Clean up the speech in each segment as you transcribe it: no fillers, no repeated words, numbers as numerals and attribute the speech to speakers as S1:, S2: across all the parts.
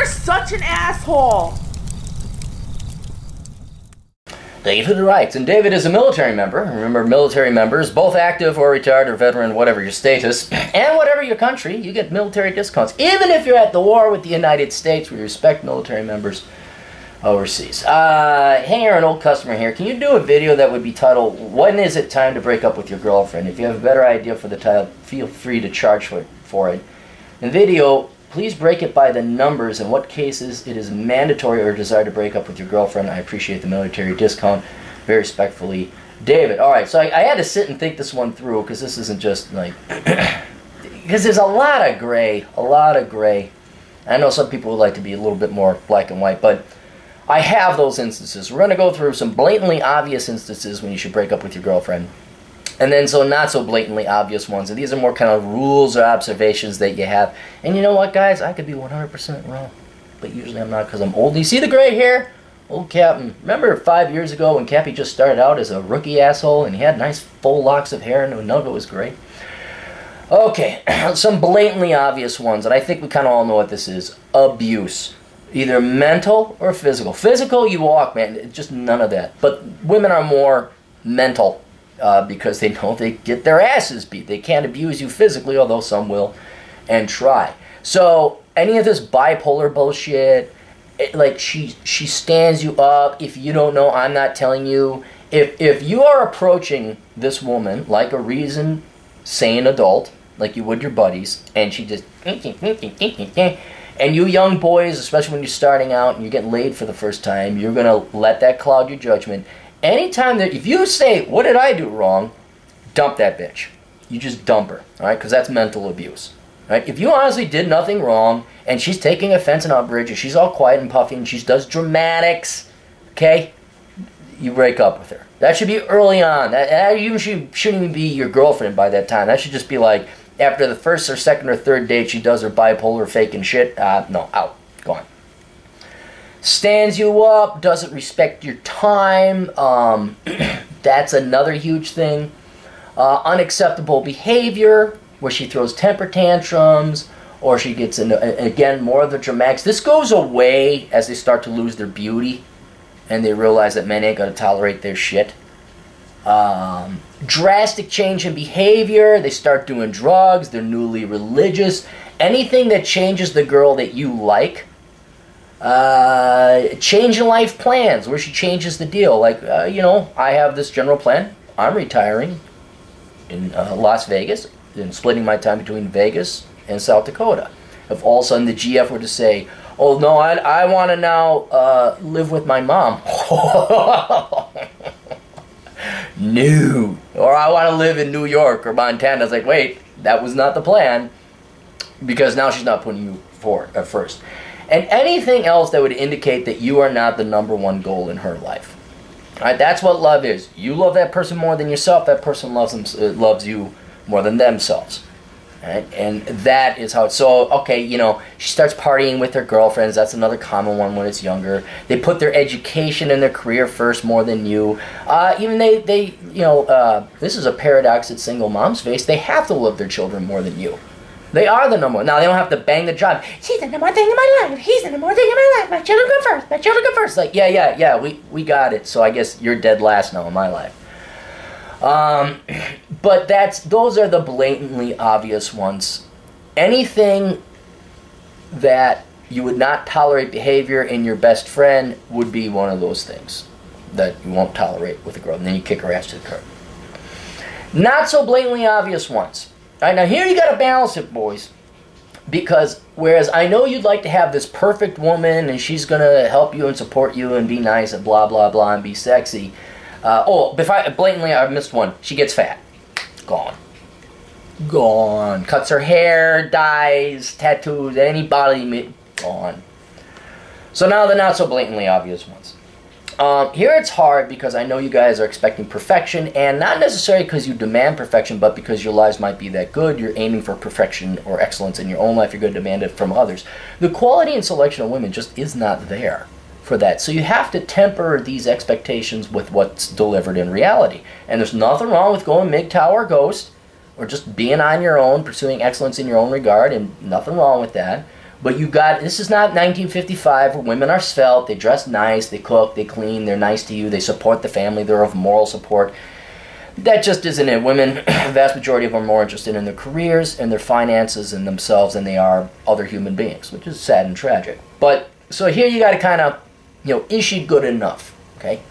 S1: You're such an asshole.
S2: David writes, and David is a military member. Remember, military members, both active or retired or veteran, whatever your status, and whatever your country, you get military discounts. Even if you're at the war with the United States, we respect military members overseas. Hey, you're an old customer here. Can you do a video that would be titled, When is it time to break up with your girlfriend? If you have a better idea for the title, feel free to charge for it. In video, please break it by the numbers in what cases it is mandatory or desired to break up with your girlfriend. I appreciate the military discount. Very respectfully, David. Alright, so I had to sit and think this one through, because this isn't just like... because there's a lot of gray. I know some people would like to be a little bit more black and white, but I have those instances. We're going to go through some blatantly obvious instances when you should break up with your girlfriend. And then some not so blatantly obvious ones. And these are more kind of rules or observations that you have. And you know what, guys? I could be 100% wrong. But usually I'm not, because I'm old. You see the gray hair? Old Captain. Remember 5 years ago when Cappy just started out as a rookie asshole and he had nice full locks of hair and none of it was gray? Okay, some blatantly obvious ones. And I think we kind of all know what this is. Abuse. Either mental or physical. Physical, you walk, man. Just none of that. But women are more mental. Because they know they get their asses beat. They can't abuse you physically, although some will and try. So any of this bipolar bullshit, like she stands you up. If you don't know, I'm not telling you. If you are approaching this woman like a reasoned, sane adult, like you would your buddies, and she just... And you young boys, especially when you're starting out and you're getting laid for the first time, you're going to let that cloud your judgment. Anytime that, if you say, what did I do wrong, dump that bitch. You just dump her, all right? Because that's mental abuse, right? If you honestly did nothing wrong, and she's taking offense and outrage, and she's all quiet and puffy, and she does dramatics, okay? You break up with her. That should be early on. That even shouldn't even be your girlfriend by that time. That should just be like, after the first or second or third date, she does her bipolar fake and shit. No, out. Gone. Stands you up, doesn't respect your time. That's another huge thing. Unacceptable behavior, where she throws temper tantrums, or she gets into, again, more of the dramatics. This goes away as they start to lose their beauty, and they realize that men ain't going to tolerate their shit. Drastic change in behavior. They start doing drugs. They're newly religious. Anything that changes the girl that you like. Change in life plans, where she changes the deal. Like, you know, I have this general plan. I'm retiring in Las Vegas and splitting my time between Vegas and South Dakota. If all of a sudden the GF were to say, oh, no, I want to now live with my mom. No. Or I want to live in New York or Montana. I was like, wait, that was not the plan. Because now she's not putting you first. And anything else that would indicate that you are not the #1 goal in her life. All right, that's what love is. You love that person more than yourself. That person loves you more than themselves. All right? And that is how it's... So, okay, you know, she starts partying with her girlfriends. That's another common one when it's younger. They put their education and their career first more than you. Even they you know, this is a paradox that single moms face. They have to love their children more than you. They are the #1. Now, they don't have to bang the drum. She's the #1 thing in my life. He's the #1 thing in my life. My children come first. My children come first. Like, yeah, we got it. So I guess you're dead last now in my life. But those are the blatantly obvious ones. Anything that you would not tolerate behavior in your best friend would be one of those things that you won't tolerate with a girl. And then you kick her ass to the curb. Not so blatantly obvious ones. All right, now here you got to balance it, boys. Because whereas I know you'd like to have this perfect woman and she's going to help you and support you and be nice and blah, blah, blah and be sexy. Blatantly, I missed one. She gets fat. Gone. Gone. Cuts her hair, dyes, tattoos, any body, gone. So now the not so blatantly obvious ones. Here it's hard because I know you guys are expecting perfection, and not necessarily because you demand perfection, but because your lives might be that good. You're aiming for perfection or excellence in your own life. You're going to demand it from others. The quality and selection of women just is not there for that. So you have to temper these expectations with what's delivered in reality. And there's nothing wrong with going MGTOW or Ghost, or just being on your own, pursuing excellence in your own regard, and nothing wrong with that. But this is not 1955 where women are svelte, they dress nice, they cook, they clean, they're nice to you, they support the family, they're of moral support. That just isn't it. Women, the vast majority of them are more interested in their careers and their finances and themselves than they are other human beings, which is sad and tragic. But, so here you got to kind of, is she good enough? Okay?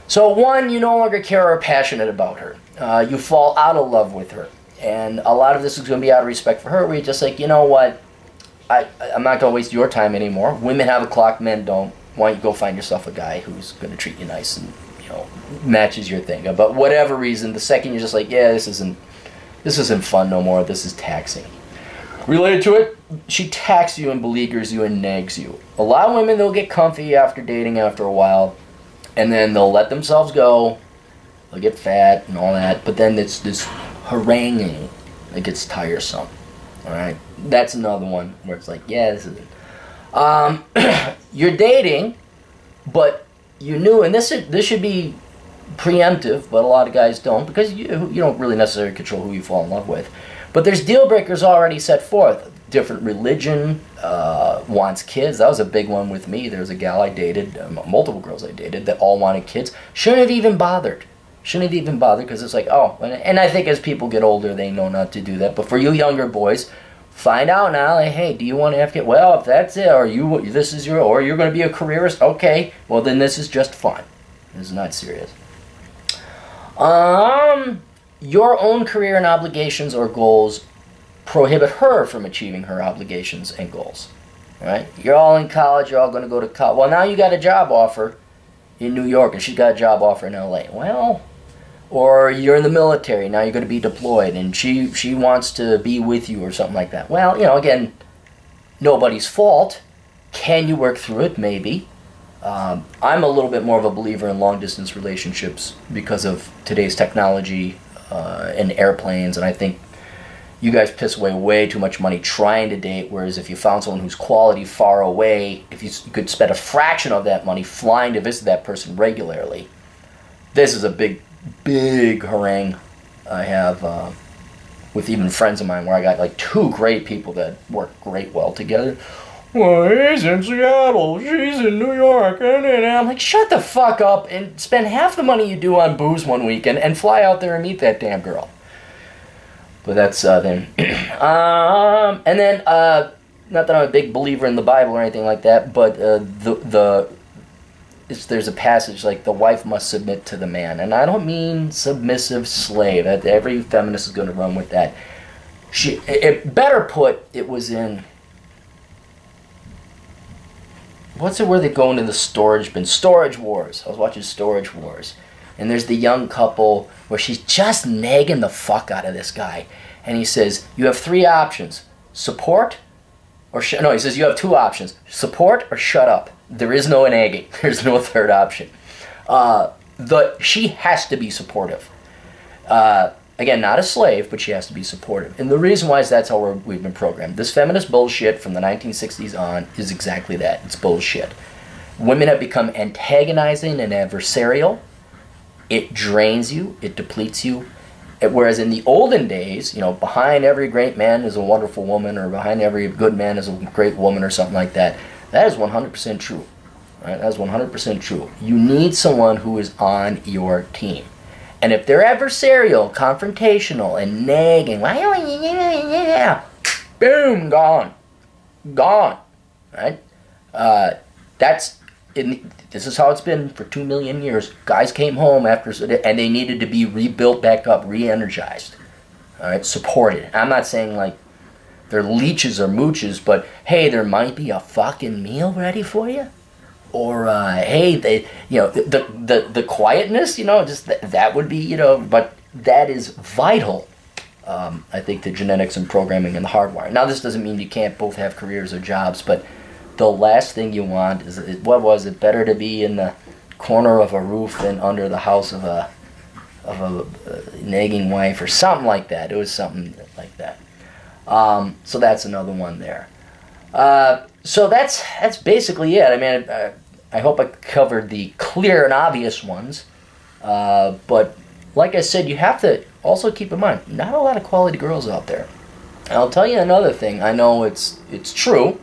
S2: So one, you no longer care or are passionate about her. You fall out of love with her. And a lot of this is going to be out of respect for her, where you're just like, you know what? I'm not going to waste your time anymore. Women have a clock, men don't. Why don't you go find yourself a guy who's going to treat you nice and, matches your thing. But whatever reason, the second you're just like, yeah, this isn't fun no more. This is taxing. Related to it, she taxes you and beleaguers you and nags you. A lot of women, they'll get comfy after dating after a while, and then they'll let themselves go. They'll get fat and all that, but then it's this haranguing that gets tiresome. All right, that's another one where it's like, yeah, this isn't. You're dating, but you knew, and this should be preemptive, but a lot of guys don't, because you don't really necessarily control who you fall in love with. But there's deal breakers already set forth. Different religion, wants kids. That was a big one with me. There was a gal I dated, multiple girls I dated, that all wanted kids. Shouldn't have even bothered. Shouldn't have even bothered, because it's like, oh, and I think as people get older, they know not to do that. But for you younger boys, find out now, like, hey, do you want to have kids? Well, if that's it, or you're going to be a careerist, okay, well then this is just fun. This is not serious. Your own career and obligations or goals prohibit her from achieving her obligations and goals. Right? You're all in college, you're all going to go to college. Well, now you got a job offer in New York, and she's got a job offer in LA. Well, or you're in the military, now you're going to be deployed, and she wants to be with you or something like that. Well, again, nobody's fault. Can you work through it? Maybe. I'm a little bit more of a believer in long-distance relationships because of today's technology and airplanes, and I think you guys piss away way too much money trying to date, whereas if you found someone who's quality far away, if you could spend a fraction of that money flying to visit that person regularly. This is a big harangue I have with even friends of mine, where I got like two great people that work great well together. Well, he's in Seattle, she's in New York, and I'm like, shut the fuck up and spend half the money you do on booze one weekend and fly out there and meet that damn girl. But that's then. And then, not that I'm a big believer in the Bible or anything like that, but there's a passage like the wife must submit to the man, and I don't mean submissive slave. Every feminist is going to run with that. Better put, it was in. What's it where they go into the storage bin? Storage Wars. I was watching Storage Wars. And there's the young couple where she's just nagging the fuck out of this guy. And he says, you have three options. Support or no, he says you have two options. Support or shut up. There is no nagging. There's no third option. She has to be supportive. Again, not a slave, but she has to be supportive. And the reason why is that's how we've been programmed. This feminist bullshit from the 1960s on is exactly that. It's bullshit. Women have become antagonizing and adversarial. It drains you. It depletes you. Whereas in the olden days, behind every great man is a wonderful woman, or behind every good man is a great woman, or something like that. That is 100% true. Right? That is 100% true. You need someone who is on your team. And if they're adversarial, confrontational, and nagging, boom, gone. Gone. Right? This is how it's been for 2 million years. Guys came home and they needed to be rebuilt back up, re-energized. All right? Supported. I'm not saying like they're leeches or mooches, but hey, there might be a fucking meal ready for you. Or hey, the quietness, just that would be, but that is vital. I think the genetics and programming and the hardwiring. Now, this doesn't mean you can't both have careers or jobs, but the last thing you want is, what was it? Better to be in the corner of a roof than under the house of a nagging wife or something like that. It was something like that. So that's another one there. So that's basically it. I mean, I hope I covered the clear and obvious ones. But like I said, you have to also keep in mind, not a lot of quality girls out there. And I'll tell you another thing. I know it's true.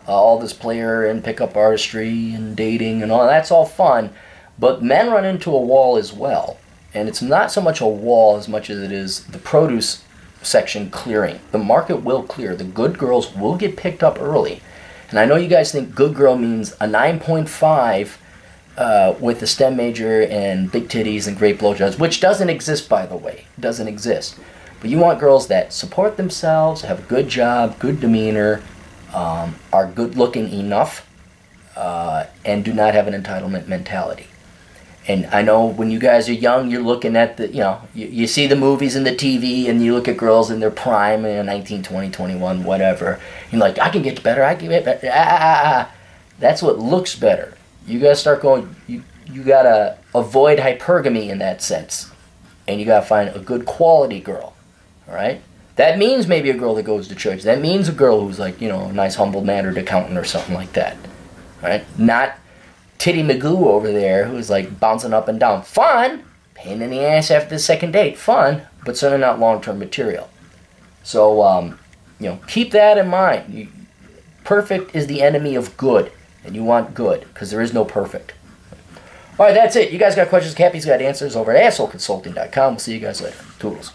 S2: All this player and pickup artistry and dating and all that's all fun, but men run into a wall as well. And it's not so much a wall as much as it is the produce section clearing. The market will clear. The good girls will get picked up early. And I know you guys think good girl means a 9.5 with a STEM major and big titties and great blowjobs, which doesn't exist, by the way. It doesn't exist. But you want girls that support themselves, have a good job, good demeanor, are good looking enough, and do not have an entitlement mentality. And I know when you guys are young, you're looking at the, you see the movies and the TV, and you look at girls in their prime, 19, 20, 21, whatever. You're like, I can get better, I can get better. That's what looks better. You gotta start going, you gotta avoid hypergamy in that sense. And you gotta find a good quality girl, all right? That means maybe a girl that goes to church. That means a girl who's like, a nice humble-mannered accountant or something like that, all right? Not Titty Magoo over there who's like bouncing up and down. Fun, pain in the ass after the second date. Fun, but certainly not long-term material. So, keep that in mind. Perfect is the enemy of good, and you want good because there is no perfect. All right, that's it. You guys got questions? Cappy's got answers over at assholeconsulting.com. We'll see you guys later. Toodles.